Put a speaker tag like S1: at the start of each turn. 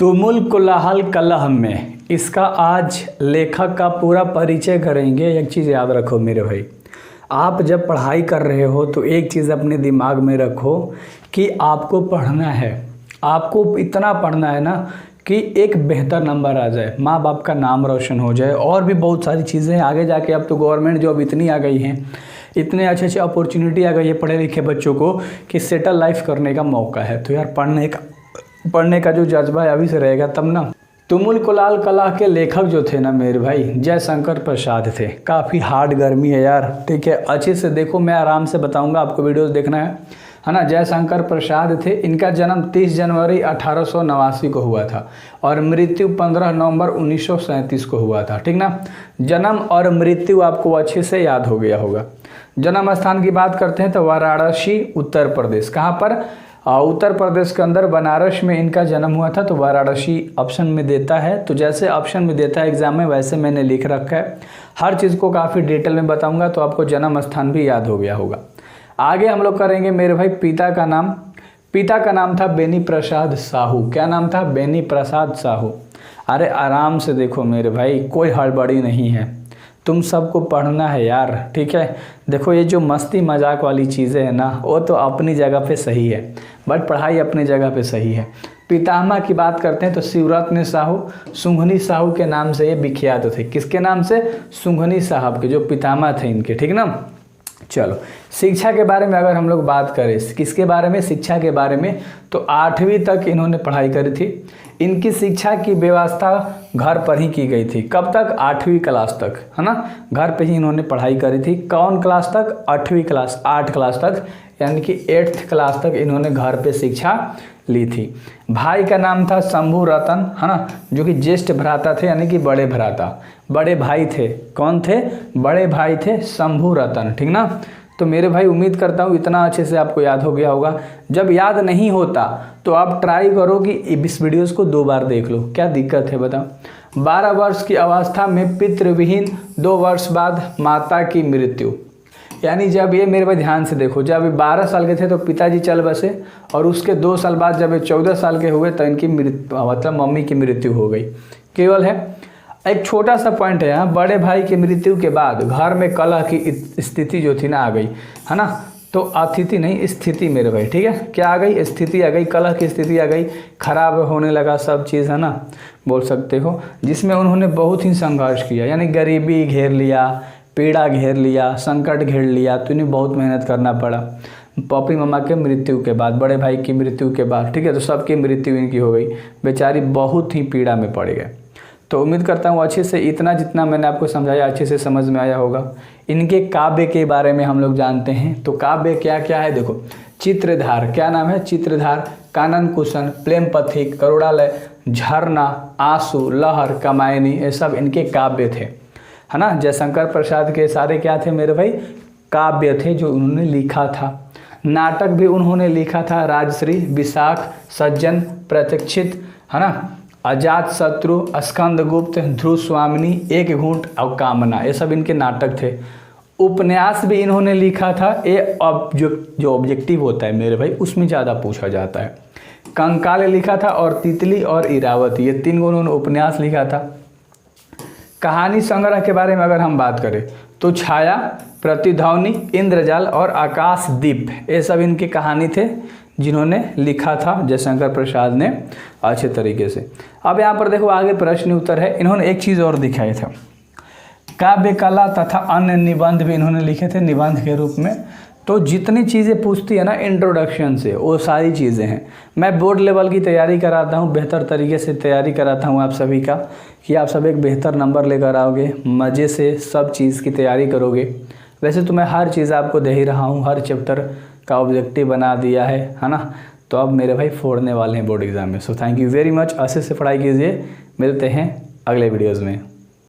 S1: तुमुल कोलाहल कलह में, इसका आज लेखक का पूरा परिचय करेंगे। एक चीज़ याद रखो मेरे भाई, आप जब पढ़ाई कर रहे हो तो एक चीज़ अपने दिमाग में रखो कि आपको पढ़ना है, आपको इतना पढ़ना है ना कि एक बेहतर नंबर आ जाए, माँ बाप का नाम रोशन हो जाए, और भी बहुत सारी चीज़ें आगे जाके। अब तो गवर्नमेंट जॉब इतनी आ गई हैं, इतने अच्छे अच्छे अपॉर्चुनिटी आ गई है पढ़े लिखे बच्चों को कि सेटल लाइफ करने का मौका है। तो यार पढ़ने का जो जज्बा है अभी से रहेगा तब ना। तुमुल कोलाहल कलह के लेखक जो थे ना मेरे भाई, जयशंकर प्रसाद थे। काफ़ी हार्ड गर्मी है यार, ठीक है, अच्छे से देखो, मैं आराम से बताऊंगा, आपको वीडियोस देखना है ना। जयशंकर प्रसाद थे, इनका जन्म 30 जनवरी 1889 को हुआ था और मृत्यु 15 नवंबर 1937 को हुआ था, ठीक ना। जन्म और मृत्यु आपको अच्छे से याद हो गया होगा। जन्म स्थान की बात करते हैं तो वाराणसी उत्तर प्रदेश। कहाँ पर? उत्तर प्रदेश के अंदर बनारस में इनका जन्म हुआ था। तो वाराणसी ऑप्शन में देता है, तो जैसे ऑप्शन में देता है एग्जाम में वैसे मैंने लिख रखा है। हर चीज़ को काफ़ी डिटेल में बताऊंगा तो आपको जन्म स्थान भी याद हो गया होगा। आगे हम लोग करेंगे मेरे भाई पिता का नाम था बेनी प्रसाद साहू। क्या नाम था? बेनी प्रसाद साहू। अरे आराम से देखो मेरे भाई, कोई हड़बड़ी नहीं है, तुम सबको पढ़ना है यार, ठीक है। देखो ये जो मस्ती मजाक वाली चीज़ें हैं ना, वो तो अपनी जगह पे सही है, बट पढ़ाई अपनी जगह पे सही है। पितामह की बात करते हैं तो शिवरत्न साहू, सुंघनी साहू के नाम से ये विख्यात थे। किसके नाम से? सुंघनी साहब के, जो पितामह थे इनके, ठीक ना। चलो शिक्षा के बारे में अगर हम लोग बात करें, किसके बारे में? शिक्षा के बारे में, तो 8वीं तक इन्होंने पढ़ाई करी थी। इनकी शिक्षा की व्यवस्था घर पर ही की गई थी। कब तक? 8वीं क्लास तक, है ना। घर पे ही इन्होंने पढ़ाई करी थी। कौन क्लास तक? 8वीं क्लास, 8 क्लास तक, यानी कि 8th क्लास तक इन्होंने घर पे शिक्षा ली थी। भाई का नाम था शंभू रतन, है ना, जो कि ज्येष्ठ भ्राता थे, यानी कि बड़े भ्राता, बड़े भाई थे। कौन थे? बड़े भाई थे शंभू रतन, ठीक ना। तो मेरे भाई उम्मीद करता हूँ इतना अच्छे से आपको याद हो गया होगा। जब याद नहीं होता तो आप ट्राई करो कि इस वीडियोस को 2 बार देख लो, क्या दिक्कत है बताओ। 12 वर्ष की अवस्था में पितृविहीन, 2 वर्ष बाद माता की मृत्यु। यानी जब ये मेरे भाई ध्यान से देखो, जब 12 साल के थे तो पिताजी चल बसे, और उसके 2 साल बाद जब ये 14 साल के हुए तो इनकी मृत्यु, मतलब मम्मी की मृत्यु हो गई। केवल है एक छोटा सा पॉइंट है यहाँ, बड़े भाई की मृत्यु के बाद घर में कलह की स्थिति जो थी ना आ गई, है ना। तो अतिथि नहीं, स्थिति मेरे भाई, ठीक है। क्या आ गई? स्थिति आ गई, कलह की स्थिति आ गई, खराब होने लगा सब चीज़, है ना, बोल सकते हो। जिसमें उन्होंने बहुत ही संघर्ष किया, यानी गरीबी घेर लिया, पीड़ा घेर लिया, संकट घेर लिया, तो इन्हें बहुत मेहनत करना पड़ा। पॉपी मम्मा के मृत्यु के बाद, बड़े भाई की मृत्यु के बाद, ठीक है, तो सबकी मृत्यु इनकी हो गई। बेचारी बहुत ही पीड़ा में पड़ गए। तो उम्मीद करता हूँ अच्छे से इतना जितना मैंने आपको समझाया अच्छे से समझ में आया होगा। इनके काव्य के बारे में हम लोग जानते हैं, तो काव्य क्या क्या है देखो। चित्रधार, क्या नाम है? चित्रधार, कानन कुशन, प्रेम पथिक, करुणालय, झरना, आंसू, लहर, कामायनी, ये सब इनके काव्य थे, है ना। जयशंकर प्रसाद के सारे क्या थे मेरे भाई? काव्य थे जो उन्होंने लिखा था। नाटक भी उन्होंने लिखा था, राजश्री, विशाख, सज्जन, प्रतीक्षित, है ना, अजात शत्रु, स्कंदगुप्त, ध्रुव स्वामिनी, एक घूंट और कामना, ये सब इनके नाटक थे। उपन्यास भी इन्होंने लिखा था। ये जो ऑब्जेक्टिव होता है मेरे भाई उसमें ज़्यादा पूछा जाता है। कंकाल लिखा था, और तितली और इरावती, ये 3 उन्होंने उपन्यास लिखा था। कहानी संग्रह के बारे में अगर हम बात करें तो छाया, प्रतिध्वनि, इंद्रजाल और आकाशदीप, ये सब इनकी कहानी थे जिन्होंने लिखा था जयशंकर प्रसाद ने अच्छे तरीके से। अब यहाँ पर देखो आगे प्रश्न उत्तर है। इन्होंने एक चीज़ और दिखाई था, काव्य कला तथा अन्य निबंध भी इन्होंने लिखे थे निबंध के रूप में। तो जितनी चीज़ें पूछती है ना इंट्रोडक्शन से, वो सारी चीज़ें हैं। मैं बोर्ड लेवल की तैयारी कराता हूँ, बेहतर तरीके से तैयारी कराता हूँ आप सभी का, कि आप सब एक बेहतर नंबर लेकर आओगे, मज़े से सब चीज़ की तैयारी करोगे। वैसे तो मैं हर चीज़ आपको दे ही रहा हूँ, हर चैप्टर का ऑब्जेक्टिव बना दिया है ना। तो अब मेरे भाई फोड़ने वाले हैं बोर्ड एग्जाम में। So thank you very much, अच्छे से पढ़ाई कीजिए। मिलते हैं अगले वीडियोज़ में।